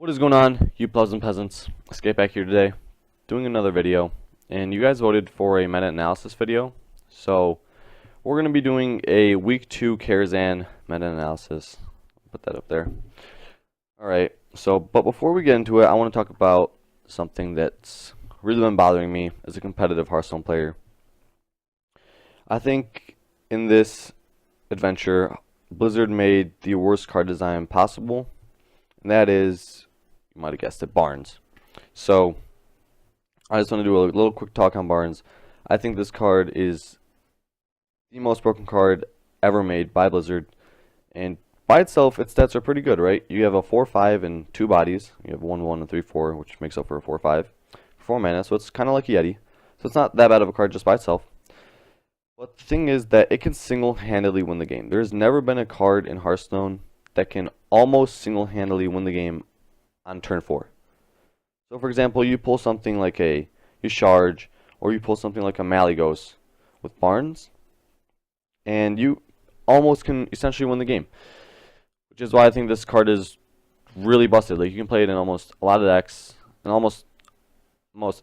What is going on, you pleasant peasants? Escape back here today, doing another video, and you guys voted for a meta-analysis video, so we're going to be doing a week 2 Karazhan meta-analysis. Put that up there. Alright, but before we get into it, I want to talk about something that's really been bothering me as a competitive Hearthstone player. I think in this adventure, Blizzard made the worst card design possible, and that is, you might have guessed it, Barnes. So I just want to do a little quick talk on Barnes. I think this card is the most broken card ever made by Blizzard, and by itself its stats are pretty good, right? You have a 4/5 and 2 bodies. You have 1/1 and 3/4, which makes up for a 4/5 for 4 mana, so it's kind of like Yeti. So it's not that bad of a card just by itself. But the thing is that it can single-handedly win the game. There's never been a card in Hearthstone that can almost single-handedly win the game on turn 4. So for example, you pull something like a Charge, or you pull something like a Malygos with Barnes, and you almost can essentially win the game. Which is why I think this card is really busted. Like, you can play it in almost a lot of decks, and most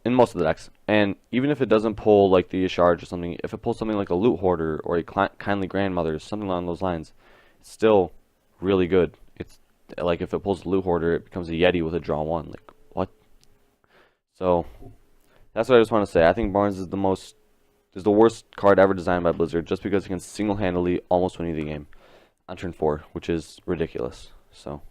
of the decks. And even if it doesn't pull like the Charge or something, if it pulls something like a Loot Hoarder or a Kindly Grandmother, something along those lines, it's still really good. It's like if it pulls a Loot Hoarder, it becomes a Yeti with a draw 1. Like, what? So that's what I just want to say. I think Barnes is the worst card ever designed by Blizzard, just because it can single-handedly almost win you the game on turn 4, which is ridiculous. So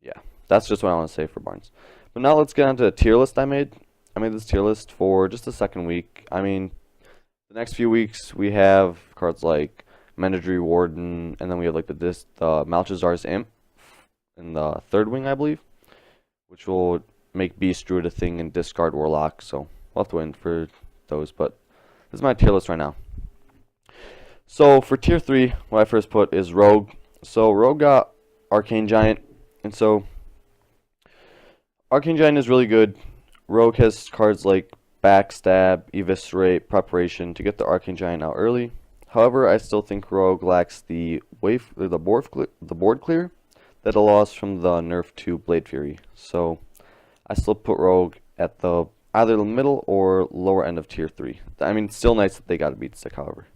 yeah, that's just what I want to say for Barnes. But now let's get on to the tier list I made. I made this tier list for just the second week. I mean, the next few weeks we have cards like Mandatory Warden, and then we have like the Malchazar's Imp in the third wing, I believe, which will make Beast Druid a thing and discard Warlock. So we'll have to wait for those. But this is my tier list right now. So for tier 3, what I first put is Rogue. So Rogue got Arcane Giant, and so Arcane Giant is really good. Rogue has cards like Backstab, Eviscerate, Preparation to get the Arcane Giant out early. However, I still think Rogue lacks the board clear that allows from the nerf to Blade Fury. So I still put Rogue at either the middle or lower end of tier 3. I mean, it's still nice that they got a beat stick, however.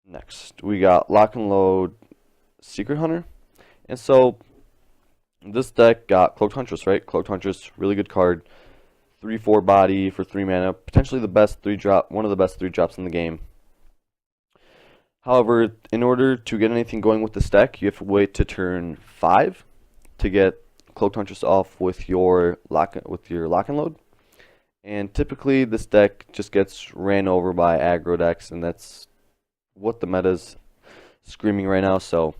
Next, we got Lock and Load Secret Hunter. And so this deck got Cloaked Huntress, right? Cloaked Huntress, really good card. 3/4 body for 3 mana, potentially the best 3-drop, one of the best 3-drops in the game. However, in order to get anything going with this deck, you have to wait to turn 5 to get Cloaked Huntress off with your lock and load. And typically this deck just gets ran over by aggro decks, and that's what the meta's screaming right now. So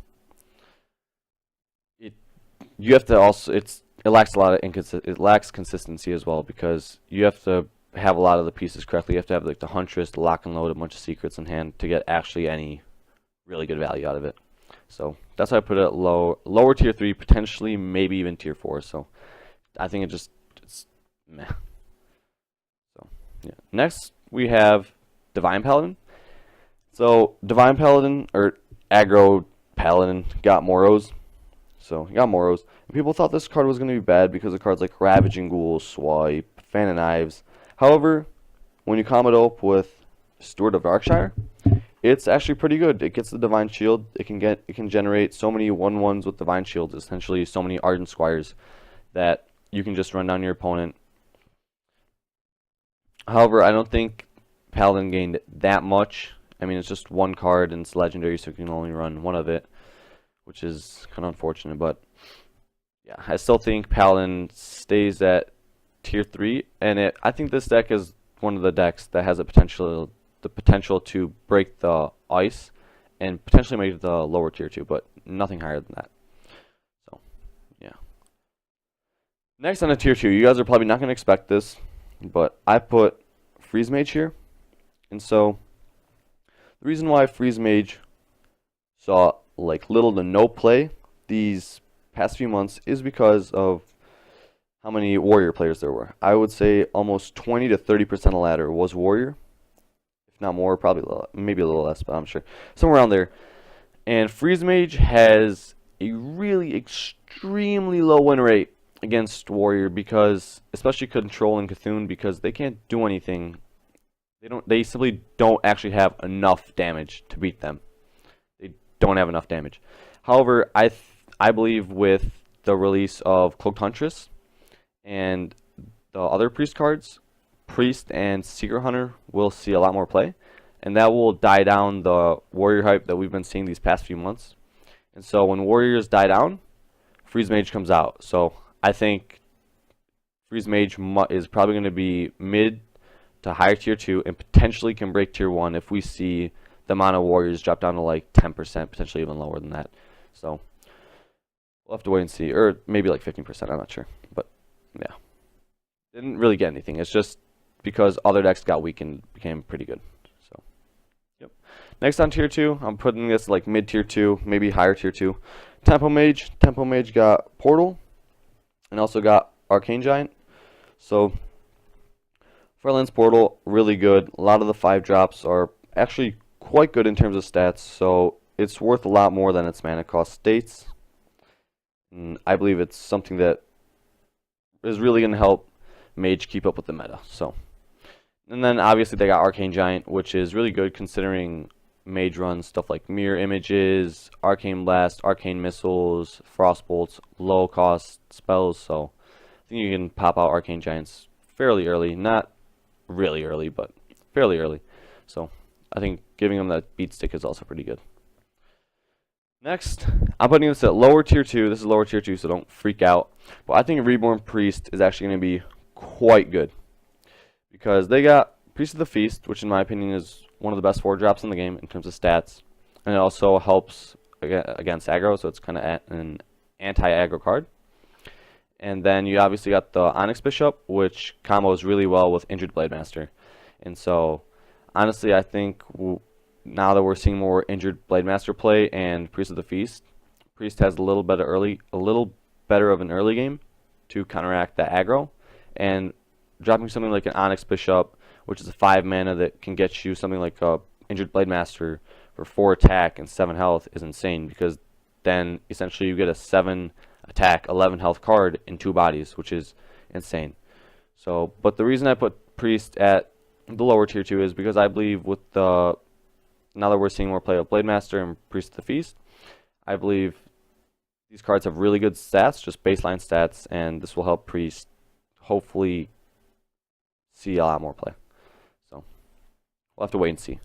you have to also, it lacks a lot of it lacks consistency as well, because you have to have a lot of the pieces correctly. You have to have like the Huntress, the Lock and Load, a bunch of secrets in hand to get actually any really good value out of it. So that's why I put it at lower tier 3, potentially maybe even tier 4. So I think it's meh. So yeah. Next we have Divine Paladin. So Divine Paladin, or aggro Paladin, got Moros. So he got Moros. And people thought this card was going to be bad because of cards like Ravaging Ghoul, Swipe, Fan of Knives. However, when you combo it up with Steward of Darkshire, it's actually pretty good. It gets the Divine Shield. It can generate so many 1/1s with Divine Shields, essentially so many Ardent Squires, that you can just run down your opponent. However, I don't think Paladin gained that much. I mean, it's just one card and it's legendary, so you can only run one of it, which is kind of unfortunate. But yeah, I still think Paladin stays at tier 3, and I think this deck is one of the decks that has the potential to break the ice and potentially make it the lower tier 2, but nothing higher than that. So yeah. Next on a tier 2, you guys are probably not going to expect this, but I put Freeze Mage here. And so the reason why Freeze Mage saw like little to no play these past few months is because of how many Warrior players there were. I would say almost 20 to 30% of ladder was Warrior, if not more, probably maybe a little less, but I'm sure somewhere around there. And Freeze Mage has a really extremely low win rate against Warrior, because especially Control and Cthulhu, because they can't do anything. They simply don't actually have enough damage to beat them. They don't have enough damage. However, I believe with the release of Cloaked Huntress and the other priest cards, Priest and Secret Hunter will see a lot more play, and that will die down the Warrior hype that we've been seeing these past few months. And so when Warriors die down, Freeze Mage comes out. So I think Freeze Mage is probably going to be mid to higher tier 2 and potentially can break tier 1 if we see the amount of Warriors drop down to like 10%, potentially even lower than that. So we'll have to wait and see, or maybe like 15%, I'm not sure. But yeah, didn't really get anything. It's just because other decks got weak and became pretty good. So yep. Next on tier 2, I'm putting this like mid tier 2, maybe higher tier 2. Tempo Mage. Tempo Mage got Portal and also got Arcane Giant. So Farland's Portal, really good. A lot of the 5 drops are actually quite good in terms of stats, so it's worth a lot more than its mana cost states. And I believe it's something that is really going to help Mage keep up with the meta. So, and then obviously they got Arcane Giant, which is really good considering Mage runs stuff like Mirror Images, Arcane Blast, Arcane Missiles, Frostbolts, low cost spells. So I think you can pop out Arcane Giants fairly early, not really early, but fairly early. So I think giving them that beat stick is also pretty good. Next, I'm putting this at lower tier 2. This is lower tier 2, so don't freak out. But I think Reborn Priest is actually going to be quite good, because they got Priest of the Feast, which in my opinion is one of the best 4 drops in the game in terms of stats, and it also helps against aggro, so it's kind of an anti-aggro card. And then you obviously got the Onyx Bishop, which combos really well with Injured Blade Master. And so, honestly, I think now that we're seeing more Injured Blade Master play and Priest of the Feast, Priest has a little better of an early game to counteract that aggro. And dropping something like an Onyx Bishop, which is a 5 mana that can get you something like a Injured Blade Master for 4 attack and 7 health, is insane, because then essentially you get a 7 attack, 11 health card in 2 bodies, which is insane. So, but the reason I put Priest at the lower tier 2 is because I believe with the, now that we're seeing more play of Blade Master and Priest of the Feast, I believe these cards have really good stats, just baseline stats, and this will help Priest hopefully see a lot more play. So we'll have to wait and see.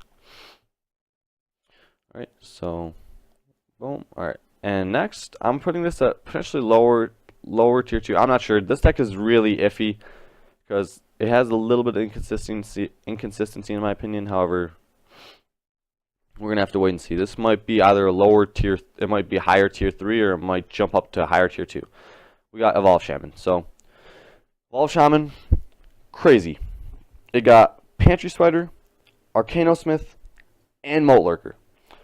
Alright, so boom. Alright. And next, I'm putting this at potentially lower tier 2. I'm not sure. This deck is really iffy because it has a little bit of inconsistency in my opinion. However, we're going to have to wait and see. This might be either a lower tier, it might be higher tier 3, or it might jump up to higher tier 2. We got Evolve Shaman. So, Evolve Shaman, crazy. It got Pantry Spider, Arcanosmith, and Moat Lurker.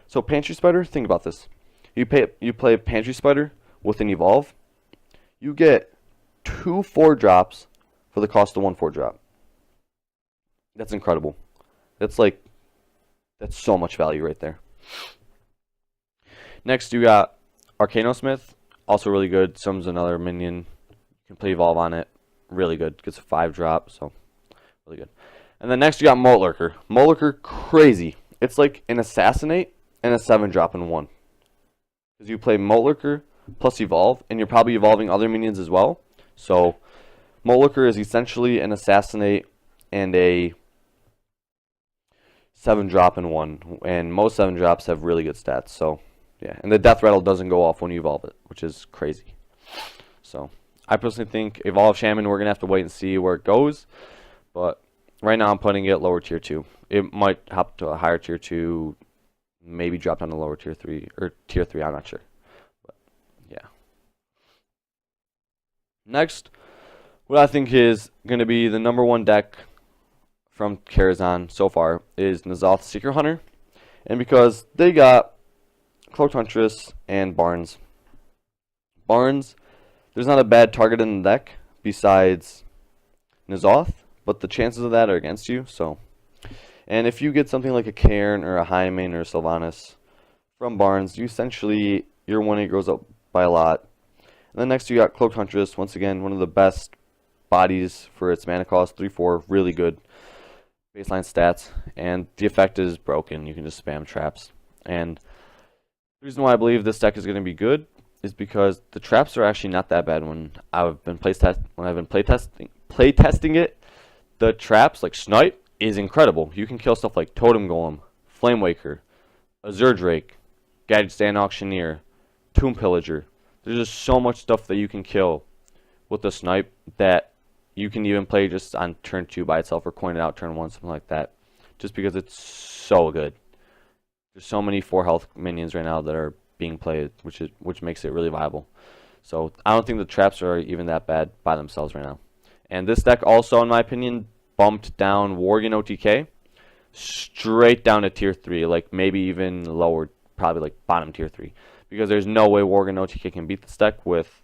So, Pantry Spider, think about this. You play Pantry Spider with an Evolve, you get 2 4-drops for the cost of 1 4-drop. That's incredible. That's so much value right there. Next, you got Arcanosmith, also really good. Summons another minion. You can play Evolve on it. Really good. Gets a 5-drop, so really good. And then next, you got Moat Lurker. Moat Lurker, crazy. It's like an Assassinate and a 7-drop in one. Because you play Moat Lurker plus Evolve, and you're probably evolving other minions as well. So, Moat Lurker is essentially an Assassinate and a 7-drop in one, and most 7-drops have really good stats. So, yeah, and the Death Rattle doesn't go off when you evolve it, which is crazy. So, I personally think Evolve Shaman, we're gonna have to wait and see where it goes. But right now, I'm putting it lower tier 2. It might hop to a higher tier 2, maybe drop down to lower tier 3 or tier 3. I'm not sure, but yeah. Next, what I think is gonna be the #1 deck from Karazhan so far is N'Zoth Secret Hunter, and because they got Cloaked Huntress and Barnes. Barnes, there's not a bad target in the deck besides N'Zoth, but the chances of that are against you. So, and if you get something like a Cairn or a Hymen or a Sylvanas from Barnes, you essentially, your 1/8 goes up by a lot. And then next you got Cloaked Huntress, once again one of the best bodies for its mana cost, 3/4, really good baseline stats, and the effect is broken. You can just spam traps. And the reason why I believe this deck is going to be good is because the traps are actually not that bad. When I've been playtesting it, the traps like Snipe is incredible. You can kill stuff like Totem Golem, Flame Waker, Azure Drake, Gadget Stand Auctioneer, Tomb Pillager. There's just so much stuff that you can kill with the Snipe that you can even play just on turn 2 by itself or coin it out turn 1, something like that, just because it's so good. There's so many 4 health minions right now that are being played, which makes it really viable. So I don't think the traps are even that bad by themselves right now. And this deck also, in my opinion, bumped down Worgen OTK straight down to tier 3, like maybe even lower, probably like bottom tier 3, because there's no way Worgen OTK can beat this deck with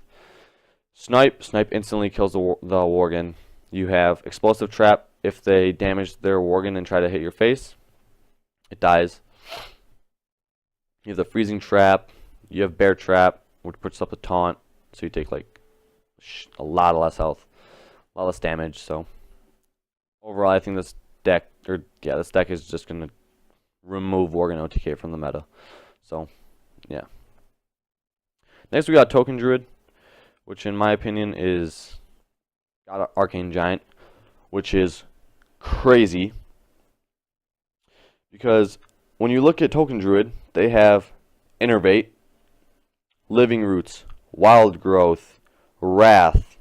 Snipe. Snipe instantly kills the Worgen. You have Explosive Trap. If they damage their Worgen and try to hit your face, it dies. You have the Freezing Trap. You have Bear Trap, which puts up the taunt, so you take like a lot less health, a lot less damage. So overall, I think this deck is just gonna remove Worgen OTK from the meta. So yeah. Next we got Token Druid, which in my opinion is got an Arcane Giant, which is crazy because when you look at Token Druid, they have Innervate, Living Roots, Wild Growth, Wrath.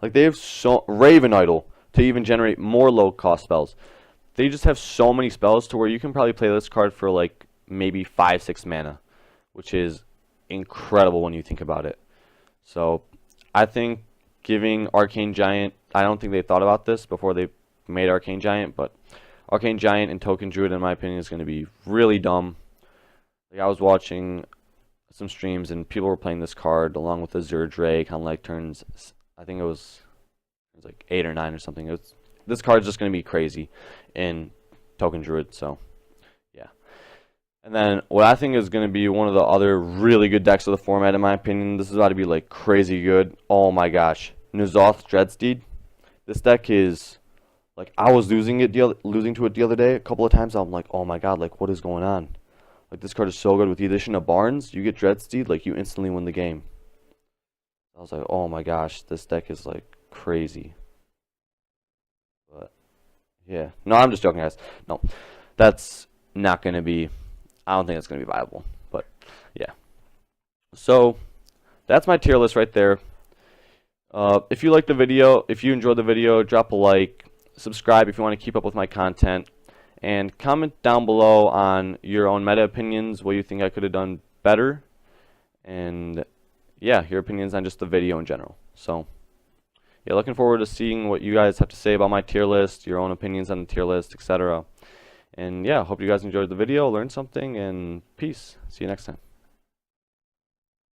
Like they have so Raven Idol to even generate more low cost spells. They just have so many spells to where you can probably play this card for like maybe 5-6 mana, which is incredible when you think about it. So I think giving Arcane Giant, I don't think they thought about this before they made Arcane Giant, but Arcane Giant and Token Druid, in my opinion, is going to be really dumb. Like I was watching some streams and people were playing this card along with Azure Drake on like turns, I think it was like 8 or 9 or something. This card's just going to be crazy in Token Druid, so yeah. And then what I think is going to be one of the other really good decks of the format, in my opinion, this is about to be like crazy good. Oh my gosh, N'Zoth Dreadsteed. This deck is like, I was losing to it the other day a couple of times. I'm like, oh my god, like what is going on? Like this card is so good. With the addition of Barnes, you get Dreadsteed, like you instantly win the game. I was like, oh my gosh, this deck is like crazy. But yeah, no, I'm just joking, guys. No, that's not going to be, I don't think it's going to be viable. But yeah, so that's my tier list right there. If you liked the video, if you enjoyed the video, drop a like, subscribe if you want to keep up with my content, and comment down below on your own meta opinions, what you think I could have done better, and yeah, your opinions on just the video in general. So yeah, looking forward to seeing what you guys have to say about my tier list, your own opinions on the tier list, etc. And yeah, hope you guys enjoyed the video, learned something, and peace. See you next time.